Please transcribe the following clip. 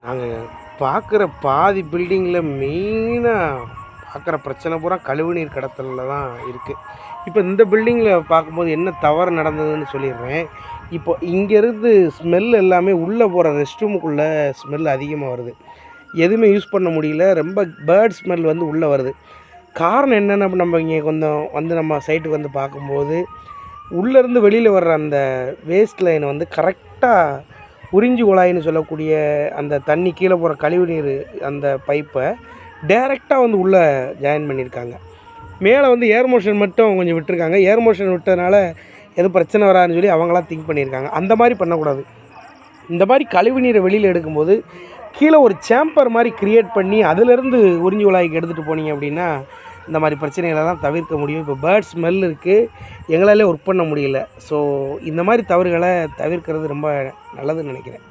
நாங்கள் பார்க்குற பாதி பில்டிங்கில் மெயினாக பார்க்குற பிரச்சனை பூரா கழிவுநீர் கடத்தலில் தான் இருக்குது. இப்போ இந்த பில்டிங்கில் பார்க்கும்போது என்ன தவறு நடந்ததுன்னு சொல்லிடுறேன். இப்போ இங்கேருந்து ஸ்மெல் எல்லாமே உள்ளே போகிற ரெஸ்ட் ரூமுக்குள்ளே ஸ்மெல் அதிகமாக வருது. எதுவுமே யூஸ் பண்ண முடியல. ரொம்ப பேர்ட் ஸ்மெல் வந்து உள்ளே வருது. காரணம் என்னென்னு நம்ம இங்கே கொஞ்சம் வந்து நம்ம சைட்டுக்கு வந்து பார்க்கும்போது, உள்ளேருந்து வெளியில் வர்ற அந்த வேஸ்ட் லைனை வந்து கரெக்டாக உறிஞ்சி குழாயின்னு சொல்லக்கூடிய அந்த தண்ணி கீழே போகிற கழிவுநீர் அந்த பைப்பை டைரெக்டாக வந்து உள்ளே ஜாயின் பண்ணியிருக்காங்க. மேலே வந்து ஏர் மோஷன் மட்டும் கொஞ்சம் விட்டுருக்காங்க. ஏர் மோஷன் விட்டதுனால எதுவும் பிரச்சனை வராதுன்னு சொல்லி அவங்களாம் திங்க் பண்ணியிருக்காங்க. அந்த மாதிரி பண்ணக்கூடாது. இந்த மாதிரி கழிவுநீரை வெளியில் எடுக்கும்போது கீழே ஒரு சேம்பர் மாதிரி க்ரியேட் பண்ணி அதிலேருந்து உறிஞ்சி குழாய்க்கு எடுத்துகிட்டு போனீங்க அப்படின்னா இந்த மாதிரி பிரச்சனைகளெல்லாம் தவிர்க்க முடியும். இப்போ பேர்ட் ஸ்மெல் இருக்குது, எங்களாலே ஒர்க் பண்ண முடியல. ஸோ இந்த மாதிரி தவறுகளை தவிர்க்கிறது ரொம்ப நல்லதுன்னு நினைக்கிறேன்.